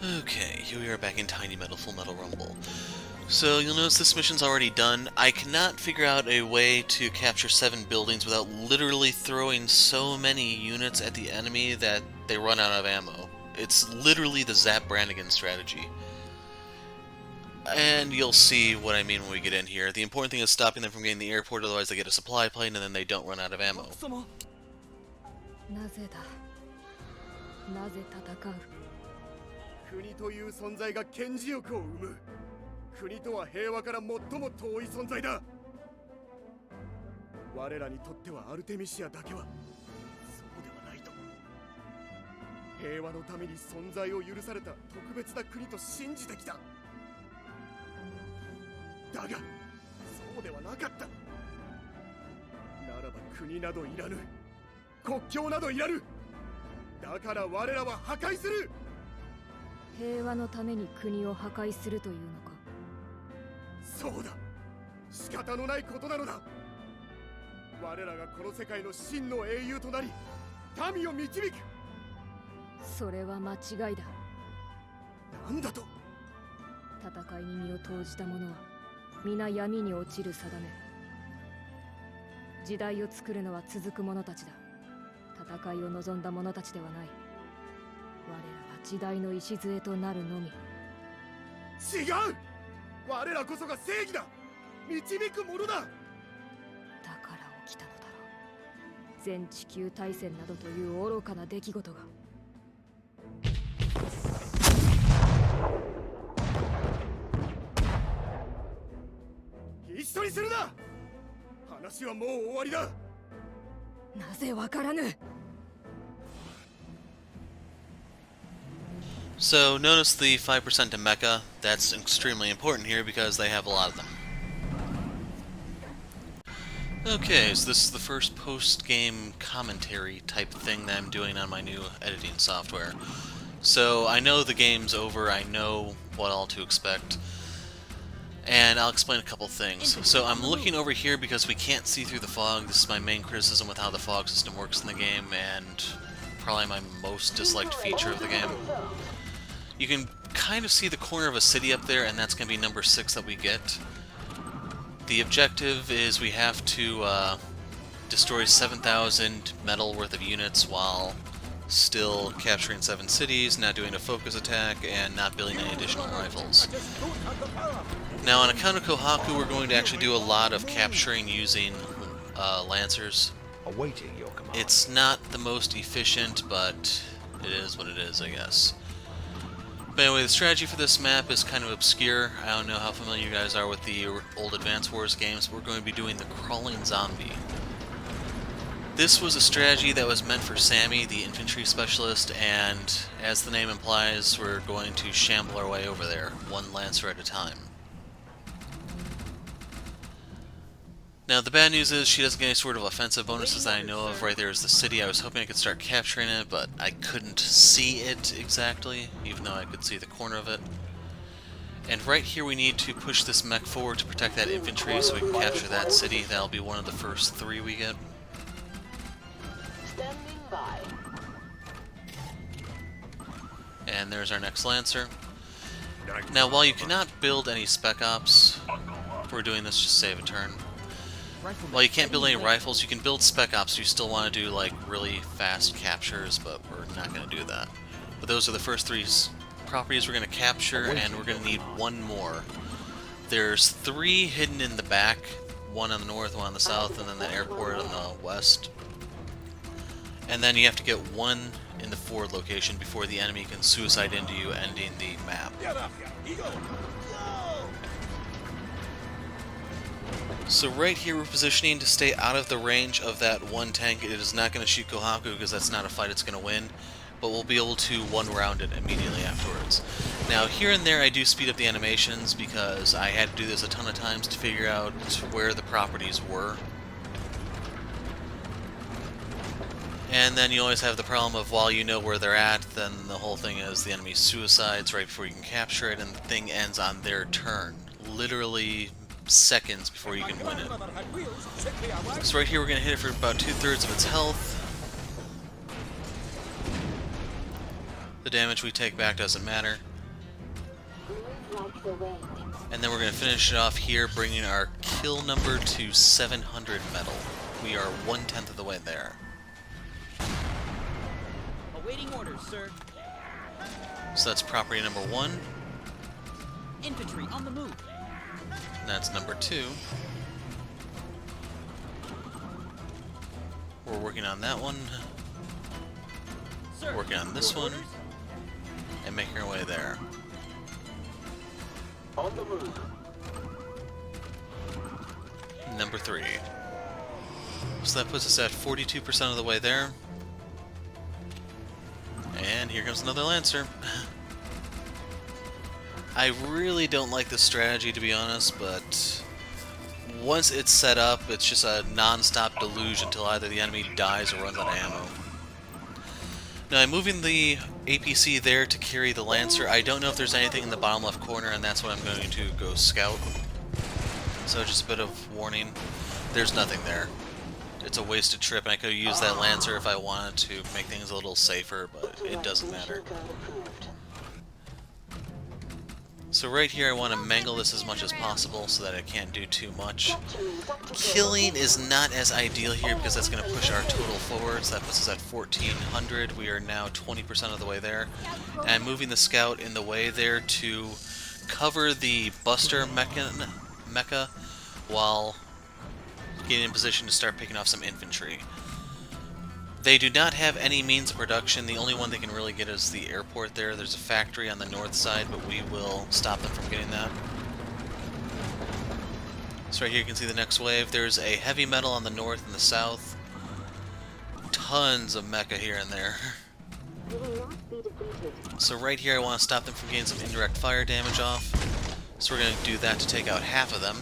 Okay, here we are back in Tiny Metal Full Metal Rumble. So you'll notice this mission's already done. I cannot figure out a way to capture 7 buildings without literally throwing so many units at the enemy that they run out of ammo. It's literally the Zap Branigan strategy. And you'll see what I mean when we get in here. The important thing is stopping them from getting the airport, otherwise they get a supply plane and then they don't run out of ammo. なぜだ。なぜ戦う。国という存在が顕示欲を生む。国とは平和から最も遠い存在だ。我らにとってはアルテミシアだけはそうではないと。平和のために存在を許された特別な国と信じてきた。だがそうではなかった。ならば国などいらぬ。国境などいらぬ。だから我らは破壊する。平和のために国を破壊するというのか。そうだ。仕方のないことなのだ。我らがこの世界の真の英雄となり民を導く。それは間違いだ。なんだと。戦いに身を投じた者は皆闇に落ちる定め。時代を作るのは続く者たちだ。戦いを望んだ者たちではない。我らは時代の礎となるのみ。違う。我らこそが正義だ。導く者だ。だから起きたのだろう。全地球大戦などという愚かな出来事が。一緒にするな。話はもう終わりだ。なぜわからぬ。So notice the 5% to mecha. That's extremely important here because they have a lot of them. Okay, so this is the first post-game commentary type thing that I'm doing on my new editing software. So I know the game's over, I know what all to expect, and I'll explain a couple things. So I'm looking over here because we can't see through the fog. This is my main criticism with how the fog system works in the game, and probably my most disliked feature of the game. You can kind of see the corner of a city up there, and that's going to be number 6 that we get. The objective is we have to destroy 7,000 metal worth of units while still capturing 7 cities, not doing a focus attack, and not building any additional rifles. Now on account of Kohaku, we're going to actually do a lot of capturing using Lancers. It's not the most efficient, but it is what it is, I guess. But anyway, the strategy for this map is kind of obscure. I don't know how familiar you guys are with the old Advance Wars games. We're going to be doing the Crawling Zombie. This was a strategy that was meant for Sammy, the infantry specialist, and as the name implies, we're going to shamble our way over there, one Lancer at a time. Now, the bad news is she doesn't get any sort of offensive bonuses that I know of. Right there is the city. I was hoping I could start capturing it, but I couldn't see it exactly, even though I could see the corner of it. And right here we need to push this mech forward to protect that infantry so we can capture that city. That'll be one of the first 3 we get. And there's our next Lancer. Now, while you cannot build any Spec Ops, we're doing this just to save a turn. While you can't build any rifles, you can build Spec Ops. You still want to do like really fast captures, but we're not going to do that. But those are the first 3 properties we're going to capture, and we're going to need 1 more. There's 3 hidden in the back, 1 on the north, 1 on the south, and then the airport on the west. And then you have to get 1 in the forward location before the enemy can suicide into you, ending the map. So right here we're positioning to stay out of the range of that 1 tank. It is not going to shoot Kohaku because that's not a fight it's going to win, but we'll be able to 1-round it immediately afterwards. Now here and there I do speed up the animations because I had to do this a ton of times to figure out where the properties were. And then you always have the problem of while you know where they're at, then the whole thing is the enemy suicides right before you can capture it, and the thing ends on their turn. Literally seconds before you can win it. So right here we're going to hit it for about 2/3 of its health. The damage we take back doesn't matter. And then we're going to finish it off here, bringing our kill number to 700 metal. We are 1/10 of the way there. Awaiting orders, sir. So that's property number 1. Infantry on the move. And that's number 2. We're working on that one. Sir, Working on this one. orders? And making our way there. On the move. Number 3. So that puts us at 42% of the way there. And here comes another Lancer. I really don't like this strategy, to be honest, but once it's set up, it's just a non-stop deluge until either the enemy dies or runs out of ammo. Now, I'm moving the APC there to carry the Lancer. I don't know if there's anything in the bottom left corner, and that's what I'm going to go scout. So just a bit of warning. There's nothing there. It's a wasted trip, and I could have used that Lancer if I wanted to make things a little safer, but it doesn't matter. So right here I want to mangle this as much as possible so that it can't do too much. Killing is not as ideal here because that's going to push our total forward, so that puts us at 1400. We are now 20% of the way there. And I'm moving the scout in the way there to cover the Buster mecha while getting in position to start picking off some infantry. They do not have any means of production. The only one they can really get is the airport there. There's a factory on the north side, but we will stop them from getting that. So right here you can see the next wave. There's a heavy metal on the north and the south. Tons of mecha here and there. So right here I want to stop them from getting some indirect fire damage off. So we're going to do that to take out half of them.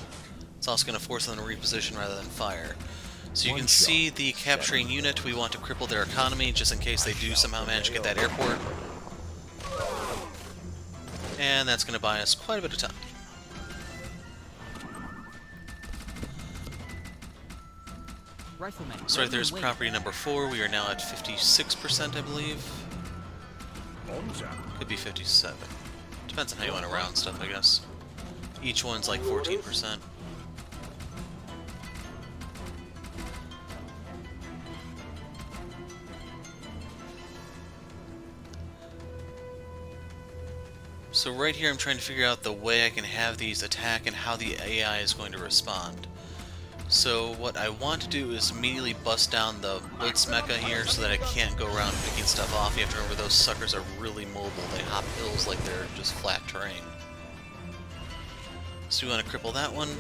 It's also going to force them to reposition rather than fire. So you can see the capturing unit. We want to cripple their economy just in case they do somehow manage to get that airport. And that's going to buy us quite a bit of time. Rifleman. So right there's property number 4. We are now at 56%, I believe. Could be 57. Depends on how you want to round stuff, I guess. Each one's like 14%. So right here I'm trying to figure out the way I can have these attack and how the AI is going to respond. So what I want to do is immediately bust down the Blitz mecha here so that I can't go around picking stuff off. You have to remember those suckers are really mobile. They hop hills like they're just flat terrain. So we want to cripple that one.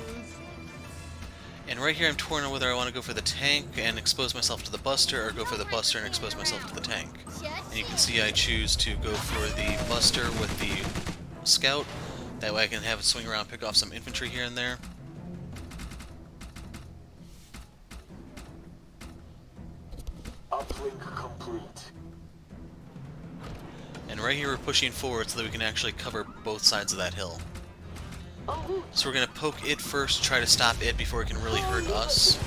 And right here I'm torn on whether I want to go for the tank and expose myself to the Buster or go for the Buster and expose myself to the tank. And you can see I choose to go for the Buster with the Scout. That way I can have it swing around and pick off some infantry here and there. Uplink complete. And right here we're pushing forward so that we can actually cover both sides of that hill. So we're going to poke it first, try to stop it before it can really hurt us.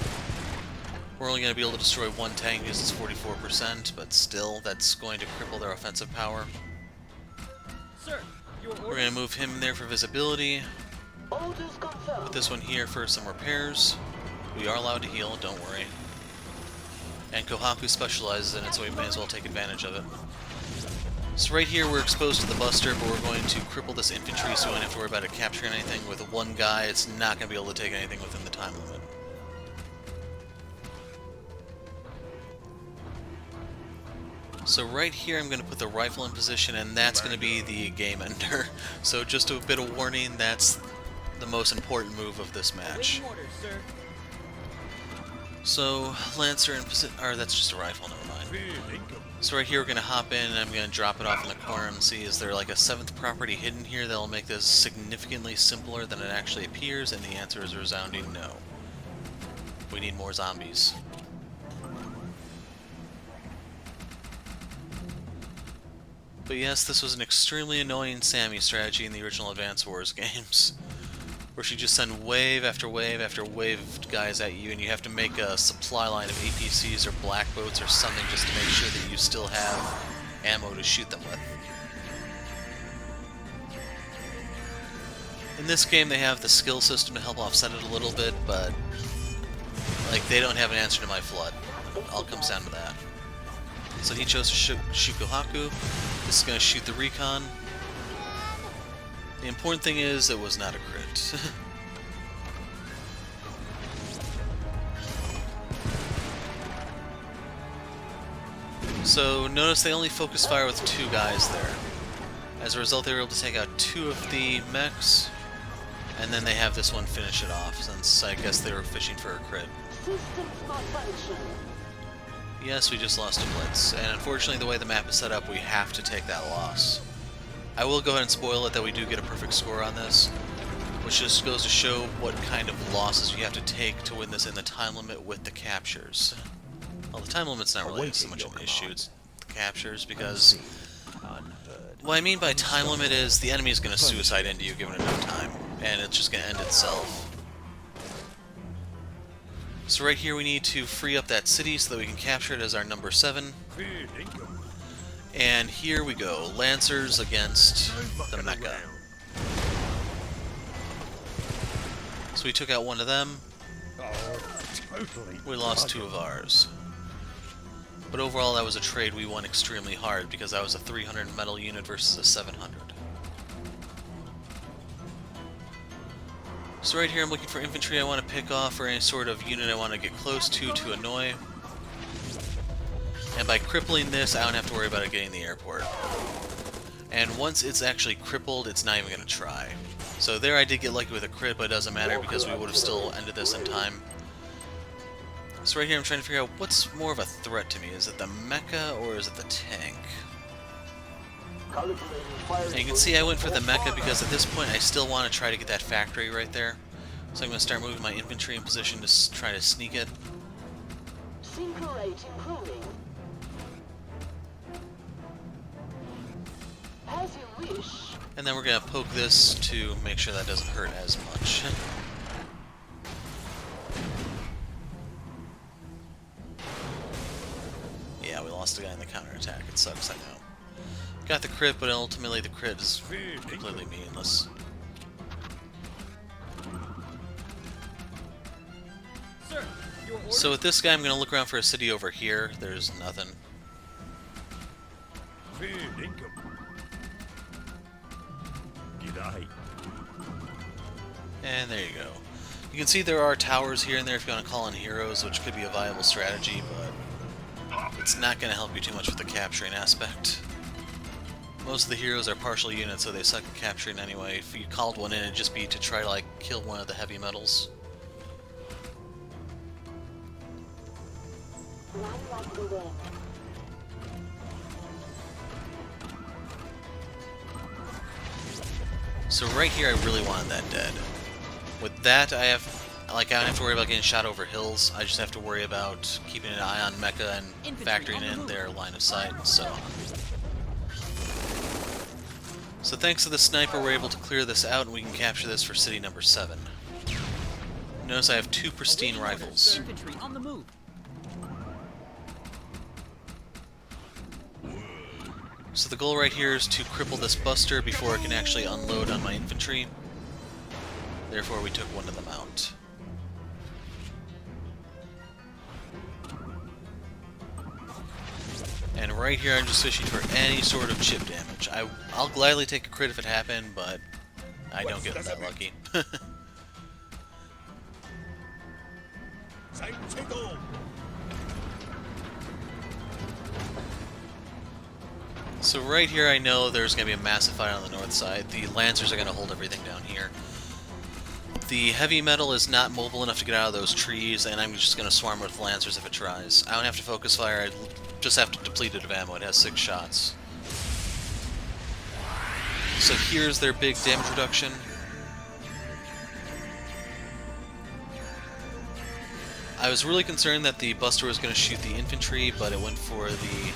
We're only going to be able to destroy one tank because it's 44%, but still, that's going to cripple their offensive power. Sir, your orders. We're going to move him in there for visibility. Put this one here for some repairs. We are allowed to heal, don't worry. And Kohaku specializes in it, so we may as well take advantage of it. So right here we're exposed to the Buster, but we're going to cripple this infantry so we don't have to worry about it capturing anything. With one guy, it's not going to be able to take anything within the time limit. So right here I'm going to put the rifle in position, and that's going to be the game ender. So just a bit of warning, that's the most important move of this match. Awaiting orders, sir. So Lancer in position, or that's just a rifle, never mind. So right here we're going to hop in and I'm going to drop it off in the corner and see is there like a 7th property hidden here that will make this significantly simpler than it actually appears, and the answer is a resounding no. We need more zombies. But yes, this was an extremely annoying Sammy strategy in the original Advance Wars games, where she just send wave after wave after wave of guys at you, and you have to make a supply line of APCs or black boats or something just to make sure that you still have ammo to shoot them with. In this game, they have the skill system to help offset it a little bit, but like they don't have an answer to my flood. It all comes down to that. So he chose to shoot Gohaku. This is going to shoot the recon. The important thing is it was not a crit. So notice they only focus fire with 2 guys there. As a result, they were able to take out 2 of the mechs, and then they have this one finish it off, since I guess they were fishing for a crit. Yes, we just lost a blitz, and unfortunately the way the map is set up, we have to take that loss. I will go ahead and spoil it that we do get a perfect score on this, which just goes to show what kind of losses you have to take to win this in the time limit with the captures. Well, the time limit's not really so much an issue, it's the captures, because what I mean by time limit is the enemy is going to suicide into you given enough time, and it's just going to end itself. So right here we need to free up that city so that we can capture it as our number 7. And here we go, Lancers against the Mecha. So we took out one of them. We lost 2 of ours. But overall that was a trade we won extremely hard because that was a 300 metal unit versus a 700. So right here I'm looking for infantry I want to pick off or any sort of unit I want to get close to annoy. And by crippling this, I don't have to worry about it getting the airport. And once it's actually crippled, it's not even going to try. So there I did get lucky with a crit, but it doesn't matter because we would have still ended this in time. So right here I'm trying to figure out what's more of a threat to me. Is it the mecha or is it the tank? And you can see I went for the mecha because at this point I still want to try to get that factory right there. So I'm going to start moving my infantry in position to try to sneak it. And then we're going to poke this to make sure that doesn't hurt as much. Yeah, we lost a guy in the counterattack. It sucks, I know. Got the crit, but ultimately the crit is completely meaningless. Sir, your order? So with this guy, I'm going to look around for a city over here. There's nothing. And there you go. You can see there are towers here and there if you want to call in heroes, which could be a viable strategy, but it's not going to help you too much with the capturing aspect. Most of the heroes are partial units, so they suck at capturing anyway. If you called one in, it'd just be to try to, like, kill one of the heavy metals. So right here, I really wanted that dead. With that, I don't have to worry about getting shot over hills. I just have to worry about keeping an eye on mecha and factoring in their line of sight and so on. So thanks to the sniper, we're able to clear this out and we can capture this for city number 7. Notice I have 2 pristine rifles. Infantry on the move. So the goal right here is to cripple this buster before it can actually unload on my infantry. Therefore we took one of them out. And right here I'm just fishing for any sort of chip damage. I'll gladly take a crit if it happened, but I don't get that lucky. So right here I know there's going to be a massive fight on the north side. The Lancers are going to hold everything down here. The heavy metal is not mobile enough to get out of those trees, and I'm just going to swarm with Lancers if it tries. I don't have to focus fire, I just have to deplete it of ammo. It has 6 shots. So here's their big damage reduction. I was really concerned that the Buster was going to shoot the infantry, but it went for the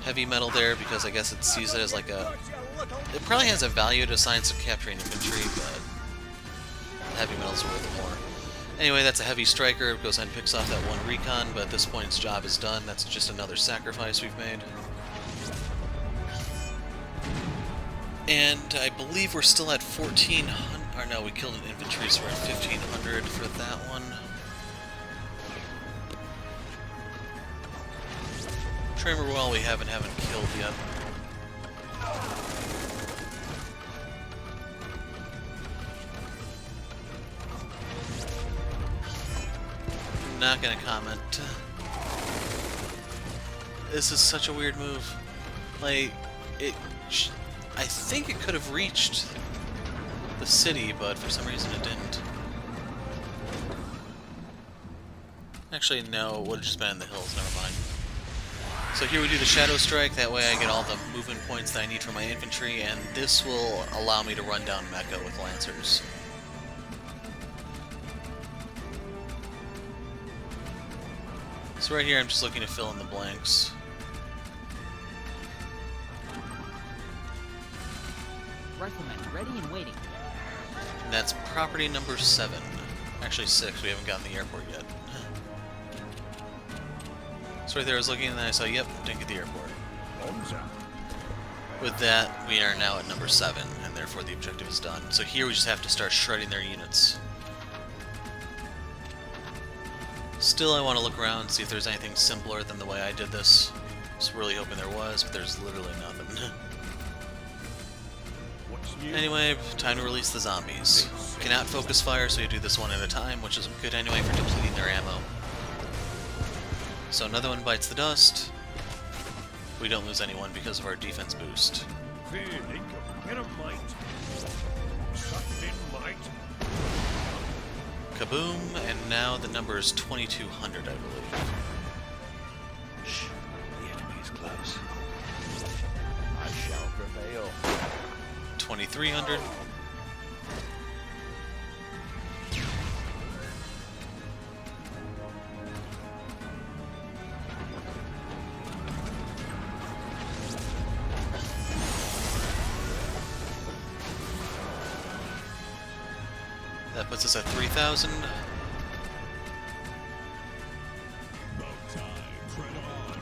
heavy metal there because I guess it sees it as like a... It probably has a value to science of capturing infantry, but heavy metal's worth it more. Anyway, that's a heavy striker. It goes ahead and picks off that one recon, but at this point its job is done. That's just another sacrifice we've made. And I believe we're still at 1400. Or no, we killed an infantry, so we're at 1500 for that one. Tremor well, we haven't killed yet. Not gonna comment. This is such a weird move. Like, I think it could have reached the city, but for some reason it didn't. Actually, no, it would have just been in the hills, never mind. So here we do the Shadow Strike, that way I get all the movement points that I need for my infantry, and this will allow me to run down Mecca with Lancers. So right here I'm just looking to fill in the blanks. Riflemen ready and waiting. And that's property number 7. Actually 6, we haven't gotten the airport yet. So right there I was looking and then I saw, yep, didn't get the airport. With that, we are now at number 7, and therefore the objective is done. So here we just have to start shredding their units. Still, I want to look around and see if there's anything simpler than the way I did this. Just really hoping there was, but there's literally nothing. Anyway, time to release the zombies. Cannot focus fire, so you do this one at a time, which is good anyway for depleting their ammo. So another one bites the dust. We don't lose anyone because of our defense boost. Kaboom, and now the number is 2200, I believe. Shh, the enemy is close. I shall prevail. 2300. That puts us at 3000. About time, tread on.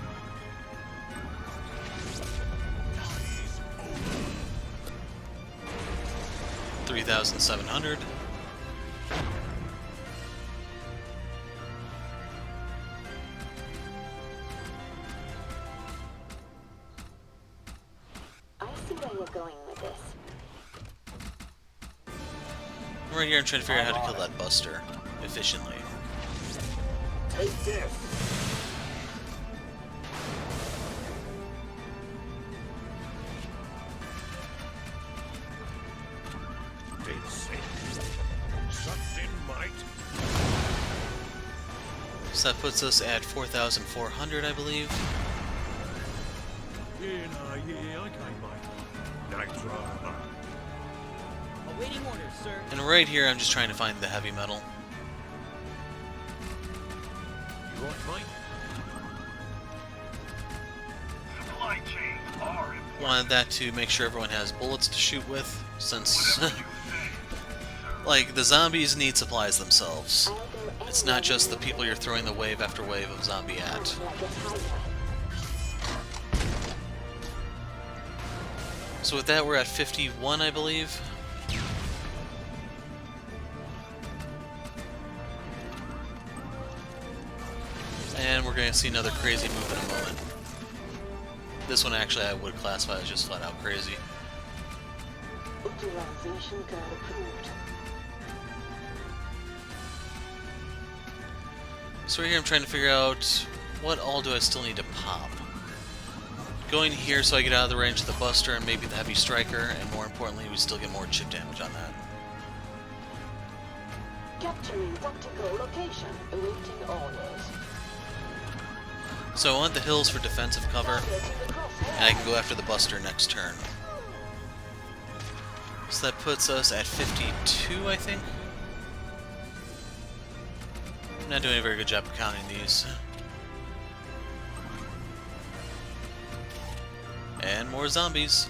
3700. I see where you're going with this. Right here I'm trying to figure out how to kill that buster efficiently. Take this! So that puts us at 4,400, I believe. Awaiting orders, sir. And right here I'm just trying to find the heavy metal. You want mine? Wanted that to make sure everyone has bullets to shoot with, since like the zombies need supplies themselves. It's not just the people you're throwing the wave after wave of zombie at. So with that we're at 51, I believe. And we're going to see another crazy move in a moment. This one actually I would classify as just flat out crazy. Utilization code approved. So right here I'm trying to figure out what all do I still need to pop. Going here so I get out of the range of the buster and maybe the heavy striker, and more importantly we still get more chip damage on that. Capturing tactical location. Awaiting orders. So I want the hills for defensive cover, and I can go after the buster next turn. So that puts us at 52, I think? I'm not doing a very good job of counting these. And more zombies.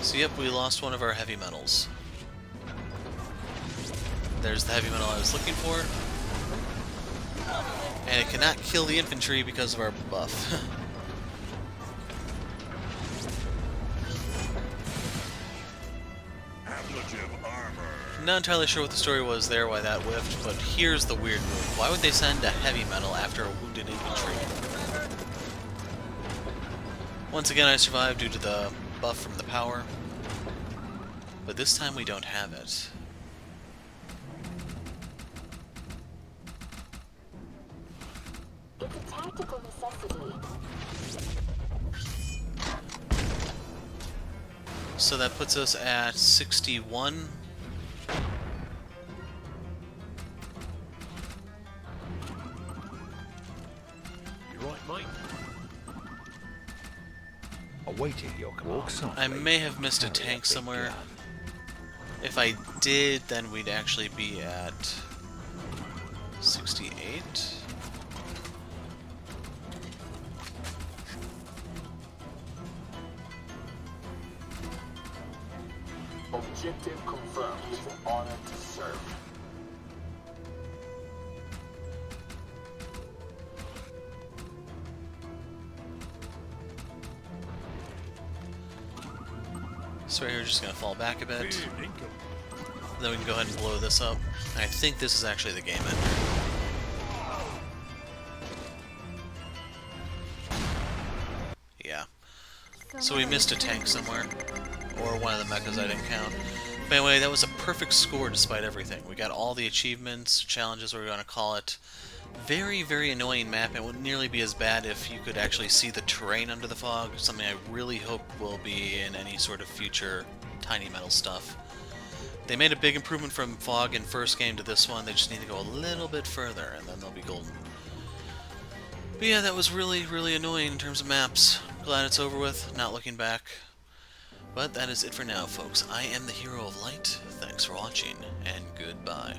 So yep, we lost one of our heavy metals. There's the heavy metal I was looking for. And it cannot kill the infantry because of our buff. Ablative armor. Not entirely sure what the story was there, why that whiffed, but here's the weird move. Why would they send a heavy metal after a wounded infantry? Once again, I survived due to the buff from the power. But this time we don't have it. It's a tactical necessity. So that puts us at 61. You right, mate? Awaiting your command. I may have missed a tank somewhere. If I did, then we'd actually be at 68. Objective confirmed. It's an honor to serve. So right here, we're just going to fall back a bit. Then we can go ahead and blow this up. And I think this is actually the game ender. Yeah. So we missed a tank somewhere. Or one of the mechas I didn't count. But anyway, that was a perfect score despite everything. We got all the achievements, challenges, whatever you want to call it. Very, very annoying map. It wouldn't nearly be as bad if you could actually see the terrain under the fog. Something I really hope will be in any sort of future Tiny Metal stuff. They made a big improvement from fog in first game to this one. They just need to go a little bit further and then they'll be golden. But yeah, that was really, really annoying in terms of maps. Glad it's over with, not looking back. But that is it for now, folks. I am the Hero of Light. Thanks for watching, and goodbye.